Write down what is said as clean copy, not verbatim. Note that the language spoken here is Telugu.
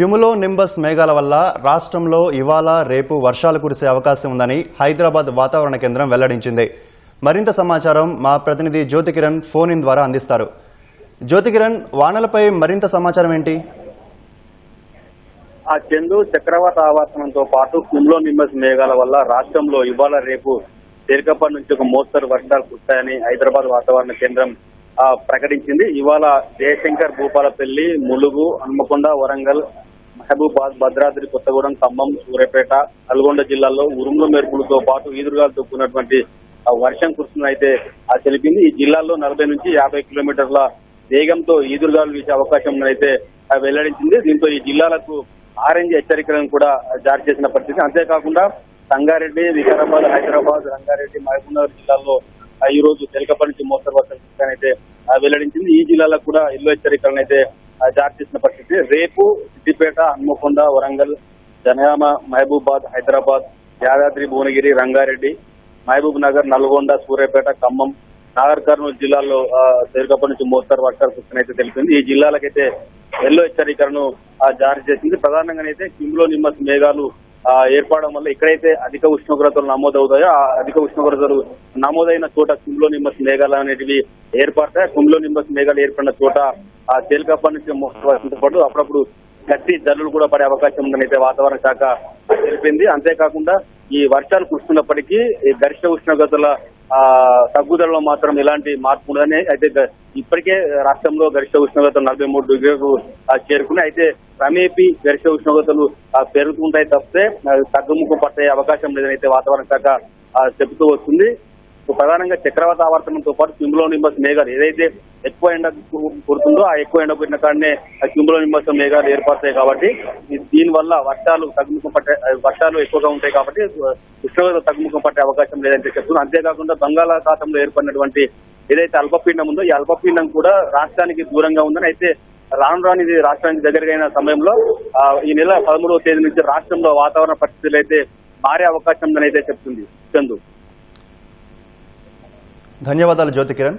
క్యుములో నింబస్ మేఘాల వల్ల రాష్ట్రంలో ఇవాళ రేపు వర్షాలు కురిసే అవకాశం ఉందని హైదరాబాద్ వాతావరణ కేంద్రం వెల్లడించింది. మరింత సమాచారం మా ప్రతినిధి జ్యోతికిరణ్ ఫోన్ ఇన్ ద్వారా అందిస్తారు. జ్యోతికిరణ్, వానలపై మరింత సమాచారం ఏంటి? చందు చక్రవాత ఆవర్తనంతో పాటు క్యుములో నింబస్ మేఘాల వల్ల రాష్ట్రంలో ఇవాళ రేపు తేలికపాటి నుంచి ఒక మోస్తరు వర్షాలు కురుస్తాయని హైదరాబాద్ వాతావరణ కేంద్రం ప్రకటించింది. ఇవాళ జయశంకర్, భూపాలపల్లి, ములుగు, హన్మకొండ, వరంగల్, మహబూబాద్, భద్రాద్రి కొత్తగూడెం, ఖమ్మం, సూర్యాపేట, నల్గొండ జిల్లాల్లో ఉరుములు మెరుపులతో పాటు ఈదురుగాలతో కూడినటువంటి వర్షం కురుస్తుందైతే తెలిపింది. ఈ జిల్లాల్లో 40 నుంచి 50 కిలోమీటర్ల వేగంతో ఈదురుగాలు వీసే అవకాశం ఉందైతే వెల్లడించింది. దీంతో ఈ జిల్లాలకు ఆరెంజ్ హెచ్చరికలను కూడా జారీ చేసిన పరిస్థితి. అంతేకాకుండా సంగారెడ్డి, వికారాబాద్, హైదరాబాద్, రంగారెడ్డి, మహబూబ్నగర్ జిల్లాల్లో ఈ రోజు తేలికపాటి నుంచి మోస్తరు వర్షాలు అయితే వెల్లడించింది. ఈ జిల్లాలకు కూడా ఎల్లో హెచ్చరికలను అయితే జారీ చేసిన పరిస్థితి. రేపు సిద్దిపేట, హన్మకొండ, వరంగల్, జనగామ, మహబూబాద్, హైదరాబాద్, యాదాద్రి, భువనగిరి, రంగారెడ్డి, మహబూబ్ నగర్, నల్గొండ, సూర్యాపేట, ఖమ్మం, నాగర్ కర్నూలు జిల్లాల్లో తేలికపాటి నుంచి మోస్తరు వర్షాలు కురుస్తాయైతే తెలిపింది. ఈ జిల్లాలకైతే ఎల్లో హెచ్చరికలను జారీ చేసింది. ప్రధానంగానైతే క్యుములో నింబస్ మేఘాలు ఏర్పడడం వల్ల ఎక్కడైతే అధిక ఉష్ణోగ్రతలు నమోదవుతాయో ఆ అధిక ఉష్ణోగ్రతలు నమోదైన చోట క్యుములో నింబస్ మేఘాలు అనేటివి ఏర్పడతాయి. క్యుములో నింబస్ మేఘాలు ఏర్పడిన చోట తేలికపాటి నుంచి మోస్తరు వర్షంతో పాటు అప్పుడప్పుడు గట్టి జల్లులు కూడా పడే అవకాశం ఉందని అయితే వాతావరణ శాఖ తెలిపింది. అంతేకాకుండా ఈ వర్షాలు కురుస్తున్నప్పటికీ గరిష్ట ఉష్ణోగ్రతల తగ్గుదలలో మాత్రం ఎలాంటి మార్పు ఉండదని అయితే ఇప్పటికే రాష్ట్రంలో గరిష్ట ఉష్ణోగ్రతలు 43 డిగ్రీలకు చేరుకున్నాయి. అయితే క్రమేపీ గరిష్ట ఉష్ణోగ్రతలు పెరుగుతుంటాయి తప్పితే తగ్గుముఖం పట్టే అవకాశం లేదని అయితే వాతావరణ శాఖ చెబుతూ వస్తుంది. ప్రధానంగా చక్రవాత ఆవర్తనంతో పాటు క్యుములో నింబస్ మేఘాలు ఏదైతే ఎక్కువ ఎండ కుడుతుందో ఆ ఎక్కువ ఎండ కుట్టిన కాడనే క్యుములో నింబస్ మేఘాలు ఏర్పడతాయి. కాబట్టి దీనివల్ల వర్షాలు ఎక్కువగా ఉంటాయి కాబట్టి ఉష్ణోగ్రత తగ్గుముఖం పట్టే అవకాశం లేదంటే చెప్తున్నారు. అంతేకాకుండా బంగాళాఖాతంలో ఏర్పడినటువంటి ఏదైతే అల్పపీడనం ఉందో ఈ అల్పపీడనం కూడా రాష్ట్రానికి దూరంగా ఉందని అయితే రాను ఇది రాష్ట్రానికి దగ్గరగైన సమయంలో ఈ నెల 13వ తేదీ నుంచి రాష్ట్రంలో వాతావరణ పరిస్థితులు అయితే మారే అవకాశం ఉందని అయితే చెప్తుంది. చందు, ధన్యవాదాలు జ్యోతికిరణ్.